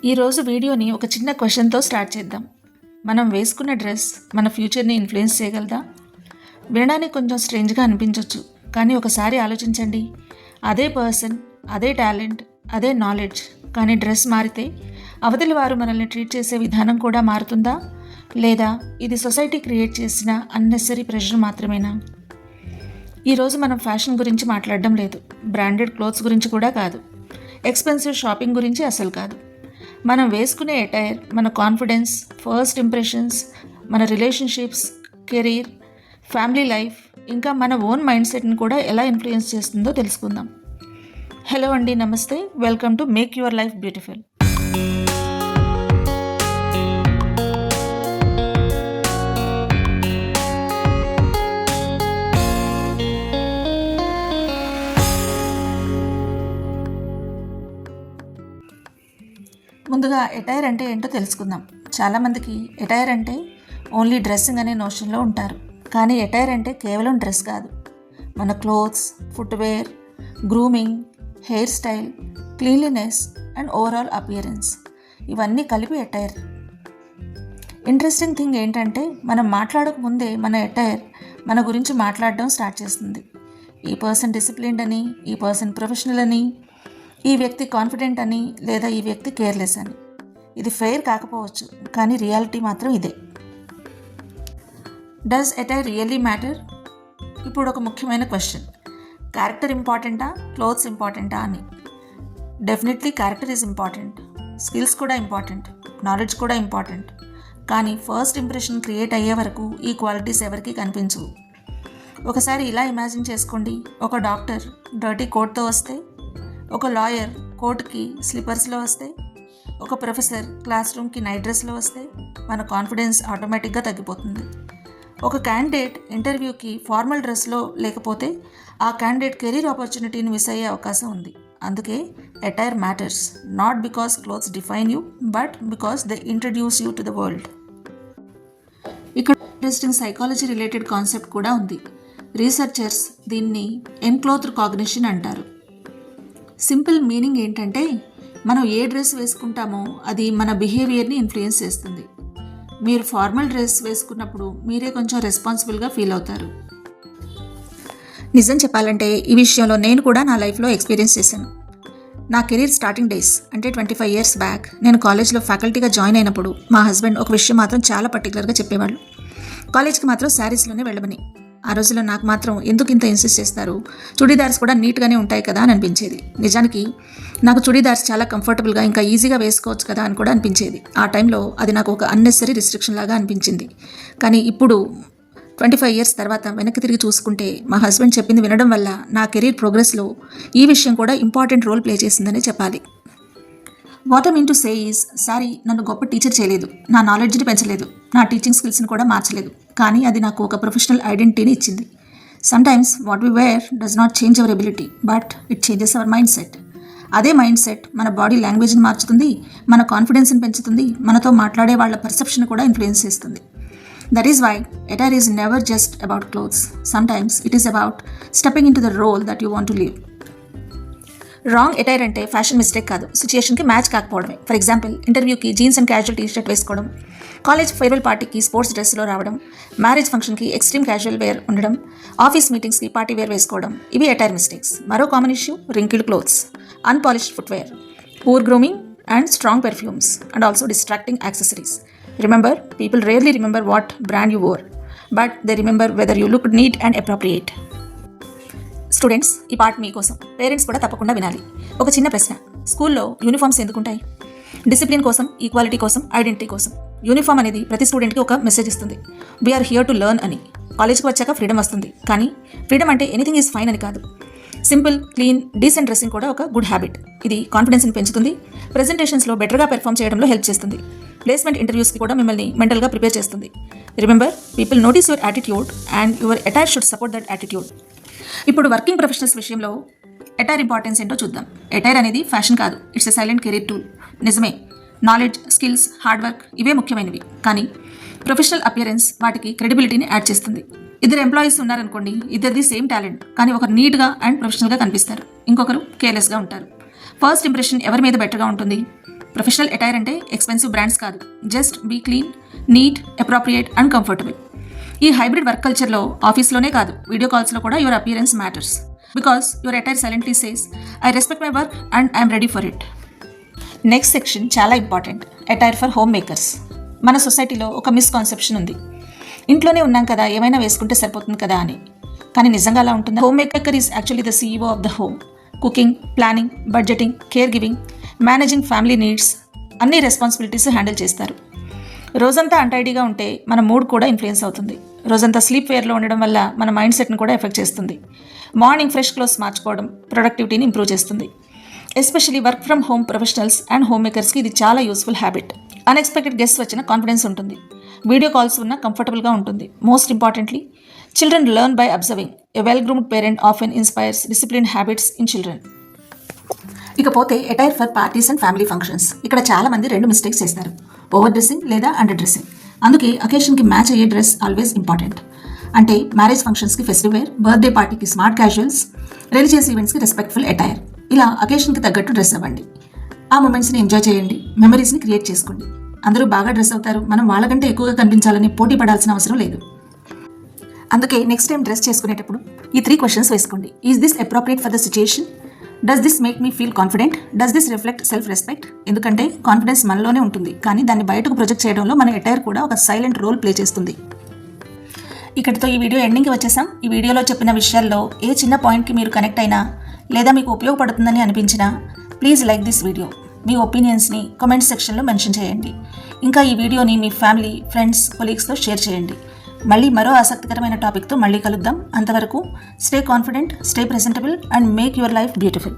ఈరోజు వీడియోని ఒక చిన్న క్వశ్చన్తో స్టార్ట్ చేద్దాం. మనం వేసుకున్న డ్రెస్ మన ఫ్యూచర్ని ఇన్ఫ్లుయెన్స్ చేయగలదా? వినడానికి కొంచెం స్ట్రేంజ్గా అనిపించవచ్చు, కానీ ఒకసారి ఆలోచించండి. అదే పర్సన్, అదే టాలెంట్, అదే నాలెడ్జ్, కానీ డ్రెస్ మారితే అవతలి వారు మనల్ని ట్రీట్ చేసే విధానం కూడా మారుతుందా? లేదా ఇది సొసైటీ క్రియేట్ చేసిన అన్నెసరీ ప్రెషర్ మాత్రమేనా? ఈరోజు మనం ఫ్యాషన్ గురించి మాట్లాడడం లేదు, బ్రాండెడ్ క్లోత్స్ గురించి కూడా కాదు, ఎక్స్పెన్సివ్ షాపింగ్ గురించి అసలు కాదు. మనం వేసుకునే అటైర్ మన కాన్ఫిడెన్స్, ఫస్ట్ ఇంప్రెషన్స్, మన రిలేషన్షిప్స్, కెరీర్, ఫ్యామిలీ లైఫ్, ఇంకా మన ఓన్ మైండ్ సెట్ని కూడా ఎలా ఇన్ఫ్లుయెన్స్ చేస్తుందో తెలుసుకుందాం. హలో అండి, నమస్తే, welcome to make your life beautiful. ముందుగా అటైర్ అంటే ఏంటో తెలుసుకుందాం. చాలామందికి అటైర్ అంటే ఓన్లీ డ్రెస్సింగ్ అనే నోషన్లో ఉంటారు. కానీ అటైర్ అంటే కేవలం డ్రెస్ కాదు. మన clothes, footwear, grooming, hair style, cleanliness and overall appearance, ఇవన్నీ కలిపి అటైర్. ఇంట్రెస్టింగ్ థింగ్ ఏంటంటే మనం మాట్లాడక ముందే మన అటైర్ మన గురించి మాట్లాడడం స్టార్ట్ చేస్తుంది. ఈ పర్సన్ డిసిప్లిన్డ్ అని, ఈ పర్సన్ ప్రొఫెషనల్ అని, ఈ వ్యక్తి కాన్ఫిడెంట్ అని, లేదా ఈ వ్యక్తి కేర్లెస్ అని. ఇది ఫెయిర్ కాకపోవచ్చు, కానీ రియాలిటీ మాత్రం ఇదే. Does attire really matter? ఇప్పుడు ఒక ముఖ్యమైన క్వశ్చన్. క్యారెక్టర్ ఇంపార్టెంటా, క్లోత్స్ ఇంపార్టెంటా అని. Definitely character is important, skills కూడా ఇంపార్టెంట్, నాలెడ్జ్ కూడా ఇంపార్టెంట్. కానీ ఫస్ట్ ఇంప్రెషన్ క్రియేట్ అయ్యే వరకు ఈ క్వాలిటీస్ ఎవరికీ కనిపించవు. ఒకసారి ఇలా ఇమాజిన్ చేసుకోండి. ఒక డాక్టర్ డర్టీ కోట్తో వస్తే, ఒక లాయర్ కోర్టుకి స్లిప్పర్స్లో వస్తే, ఒక ప్రొఫెసర్ క్లాస్ రూమ్కి నైట్ డ్రెస్లో వస్తే మన కాన్ఫిడెన్స్ ఆటోమేటిక్గా తగ్గిపోతుంది. ఒక క్యాండిడేట్ ఇంటర్వ్యూకి ఫార్మల్ డ్రెస్లో లేకపోతే ఆ క్యాండిడేట్ కెరీర్ ఆపర్చునిటీని మిస్ అయ్యే అవకాశం ఉంది. అందుకే attire matters, not because clothes define you, but because they introduce you to the world. ఇక్కడ ఇంట్రెస్టింగ్ సైకాలజీ రిలేటెడ్ కాన్సెప్ట్ కూడా ఉంది. రీసెర్చర్స్ దీన్ని ఎన్క్లోత్ కాగ్నిషన్ అంటారు. సింపుల్ మీనింగ్ ఏంటంటే మనం ఏ డ్రెస్ వేసుకుంటామో అది మన బిహేవియర్ని ఇన్ఫ్లుయెన్స్ చేస్తుంది. మీరు ఫార్మల్ డ్రెస్ వేసుకున్నప్పుడు మీరే కొంచెం రెస్పాన్సిబుల్గా ఫీల్ అవుతారు. నిజం చెప్పాలంటే ఈ విషయంలో నేను కూడా నా లైఫ్లో ఎక్స్పీరియన్స్ చేశాను. నా కెరీర్ స్టార్టింగ్ డేస్ అంటే 25 years బ్యాక్ నేను కాలేజ్లో ఫ్యాకల్టీగా జాయిన్ అయినప్పుడు మా హస్బెండ్ ఒక విషయం మాత్రం చాలా పర్టికులర్గా చెప్పేవాళ్ళు. కాలేజ్కి మాత్రం శారీస్లోనే వెళ్ళమని. ఆ రోజుల్లో నాకు మాత్రం ఎందుకు ఇంత ఇన్సిస్ట్ చేస్తారు, చుడీదార్స్ కూడా నీట్గానే ఉంటాయి కదా అని అనిపించేది. నిజానికి నాకు చుడీదార్స్ చాలా కంఫర్టబుల్గా ఇంకా ఈజీగా వేసుకోవచ్చు కదా అని కూడా అనిపించేది. ఆ టైంలో అది నాకు ఒక అన్నెసరీ రిస్ట్రిక్షన్ లాగా అనిపించింది. కానీ ఇప్పుడు 25 years తర్వాత వెనక్కి తిరిగి చూసుకుంటే మా హస్బెండ్ చెప్పింది వినడం వల్ల నా కెరీర్ ప్రోగ్రెస్లో ఈ విషయం కూడా ఇంపార్టెంట్ రోల్ ప్లే చేసిందని చెప్పాలి. What I mean to say is, sorry నన్ను గొప్ప టీచర్ చేయలేదు, నా నాలెడ్జ్ని పెంచలేదు, నా టీచింగ్ స్కిల్స్ని కూడా మార్చలేదు, కానీ అది నాకు ఒక ప్రొఫెషనల్ ఐడెంటిటీని ఇచ్చింది. Sometimes what we wear does not change our ability, but it changes our mindset. అదే మైండ్ సెట్ మన బాడీ లాంగ్వేజ్ని మార్చుతుంది, మన కాన్ఫిడెన్స్ని పెంచుతుంది, మనతో మాట్లాడే వాళ్ళ పర్సెప్షన్ కూడా ఇన్ఫ్లుయెన్స్ చేస్తుంది. That is why attire is never just about clothes. Sometimes it is about stepping into the role that you want to live. Wrong attire అంటే ఫ్యాషన్ మిస్టేక్ కాదు, సిచ్యుయేషన్కి మ్యాచ్ కాకపోవడమే. ఫర్ ఎగ్జాంపుల్, ఇంటర్వ్యూకి jeans and casual T-shirt వేసుకోవడం, college farewell పార్టీకి sports డ్రెస్లో రావడం, marriage ఫంక్షన్కి ఎక్స్ట్రీమ్ క్యాజువల్ వేర్ ఉండడం, ఆఫీస్ మీటింగ్స్కి పార్టీ వేర్ వేసుకోవడం, ఇవి అటైర్ మిస్టేక్స్. మరో common issue wrinkled clothes, unpolished footwear, poor grooming and strong perfumes and also distracting accessories. Remember, people rarely remember what brand you wore, but they remember whether you look neat and appropriate. Students, ఈ part మీకోసం. Parents కూడా తప్పకుండా వినాలి. ఒక చిన్న ప్రశ్న, స్కూల్లో uniforms ఎందుకుంటాయి? డిసిప్లిన్ కోసం, ఈక్వాలిటీ కోసం, ఐడెంటిటీ కోసం. యూనిఫామ్ అనేది ప్రతి స్టూడెంట్కి ఒక మెసేజ్ ఇస్తుంది, వీఆర్ హియర్ టు లెర్న్ అని. కాలేజ్కి వచ్చాక ఫ్రీడమ్ వస్తుంది, కానీ ఫ్రీడమ్ అంటే ఎనీథింగ్ ఈజ్ ఫైన్ అని కాదు. సింపుల్, క్లీన్, డీసెంట్ డ్రెస్సింగ్ కూడా ఒక గుడ్ హ్యాబిట్. ఇది కాన్ఫిడెన్స్ని పెంచుతుంది, ప్రెజెంటేషన్స్లో బెటర్గా పెర్ఫామ్ చేయడంలో హెల్ప్ చేస్తుంది, ప్లేస్మెంట్ ఇంటర్వ్యూస్కి కూడా మిమ్మల్ని మెంటల్గా ప్రిపేర్ చేస్తుంది. Remember, people notice your attitude and your attire should support that attitude. ఇప్పుడు వర్కింగ్ ప్రొఫెషనల్స్ విషయంలో అటైర్ ఇంపార్టెన్స్ ఏంటో చూద్దాం. అటైర్ అనేది ఫ్యాషన్ కాదు, it's a silent career tool. నిజమే, నాలెడ్జ్, స్కిల్స్, హార్డ్ వర్క్ ఇవే ముఖ్యమైనవి, కానీ ప్రొఫెషనల్ అపియరెన్స్ వాటికి క్రెడిబిలిటీని యాడ్ చేస్తుంది. ఇద్దరు ఎంప్లాయీస్ ఉన్నారనుకోండి, ఇద్దరిది సేమ్ టాలెంట్, కానీ ఒకరు నీట్గా అండ్ ప్రొఫెషనల్గా కనిపిస్తారు, ఇంకొకరు కేర్లెస్గా ఉంటారు. ఫస్ట్ ఇంప్రెషన్ ఎవరి మీద బెటర్గా ఉంటుంది? ప్రొఫెషనల్ అటైర్ అంటే ఎక్స్పెన్సివ్ బ్రాండ్స్ కాదు, just be clean, neat, appropriate and comfortable. ఈ హైబ్రిడ్ వర్క్ కల్చర్లో ఆఫీస్లోనే కాదు, వీడియో కాల్స్లో కూడా your appearance matters. Because your attire silently says I respect my work and I'm ready for it. Next section చాలా important, attire for home makers. మన సొసైటీలో ఒక మిస్కాన్సెప్షన్ ఉంది, ఇంట్లోనే ఉన్నాం కదా ఏమైనా వేసుకుంటే సరిపోతుంది కదా అని. కానీ నిజంగా అలా ఉంటుంది? Home maker is actually the CEO of the home. Cooking, planning, budgeting, care giving, managing family needs అన్ని రెస్పాన్సిబిలిటీస్ హ్యాండిల్ చేస్తారు. రోజంతా అన్టైడీగా ఉంటే మన మూడ్ కూడా ఇన్ఫ్లుయెన్స్ అవుతుంది. రోజంతా స్లీప్ వేర్లో ఉండడం వల్ల మన మైండ్ సెట్ని కూడా ఎఫెక్ట్ చేస్తుంది. మార్నింగ్ ఫ్రెష్ క్లోత్స్ మార్చుకోవడం ప్రొడక్టివిటీని ఇంప్రూవ్ చేస్తుంది. Especially work from home professionals and home మేకర్స్కి ఇది చాలా యూస్ఫుల్ హ్యాబిట్. అన్ఎక్స్పెక్టెడ్ గెస్ట్ వచ్చిన కాన్ఫిడెన్స్ ఉంటుంది, వీడియో కాల్స్ ఉన్న కంఫర్టబుల్గా ఉంటుంది. Most importantly children learn by observing. A well groomed parent often inspires discipline habits in children. ఇకపోతే attire for parties and family functions. ఇక్కడ చాలా మంది 2 మిస్టేక్స్ చేస్తారు, ఓవర్ డ్రెస్సింగ్ లేదా అండర్ డ్రెస్సింగ్. అందుకే అకేషన్కి మ్యాచ్ అయ్యే డ్రెస్ ఆల్వేస్ ఇంపార్టెంట్. అంటే మ్యారేజ్ ఫంక్షన్స్కి ఫెస్టివ్ వేర్, బర్త్డే పార్టీకి స్మార్ట్ క్యాజువల్స్, రిలీజియస్ ఈవెంట్స్కి రెస్పెక్ట్ఫుల్ అటైర్. ఇలా అకేషన్కి తగ్గట్టు డ్రెస్ అవ్వండి. ఆ మూమెంట్స్ని ఎంజాయ్ చేయండి, మెమరీస్ని క్రియేట్ చేసుకోండి. అందరూ బాగా డ్రెస్ అవుతారు, మనం వాళ్ళకంటే ఎక్కువగా కనిపించాలని పోటీ పడాల్సిన అవసరం లేదు. అందుకే నెక్స్ట్ టైం డ్రెస్ చేసుకునేటప్పుడు ఈ 3 క్వశ్చన్స్ వేసుకోండి. Is this appropriate for the situation? Does this make me feel confident? Does this reflect self respect? ఎందుకంటే కాన్ఫిడెన్స్ మనలోనే ఉంటుంది, కానీ దాన్ని బయటకు ప్రొజెక్ట్ చేయడంలో మన అటైర్ కూడా ఒక సైలెంట్ రోల్ ప్లే చేస్తుంది. ఇక్కడితో ఈ వీడియో ఎండింగ్కి వచ్చేసాం. ఈ వీడియోలో చెప్పిన విషయాల్లో ఏ చిన్న పాయింట్కి మీరు కనెక్ట్ అయినా లేదా మీకు ఉపయోగపడుతుందని అనిపించినా ప్లీజ్ లైక్ దిస్ వీడియో. మీ ఒపీనియన్స్ని కామెంట్ సెక్షన్లో మెన్షన్ చేయండి. ఇంకా ఈ వీడియోని మీ ఫ్యామిలీ, ఫ్రెండ్స్, కొలీగ్స్తో షేర్ చేయండి. మళ్ళీ మరో ఆసక్తికరమైన టాపిక్తో మళ్ళీ కలుద్దాం. అంతవరకు stay confident, stay presentable and make your life beautiful.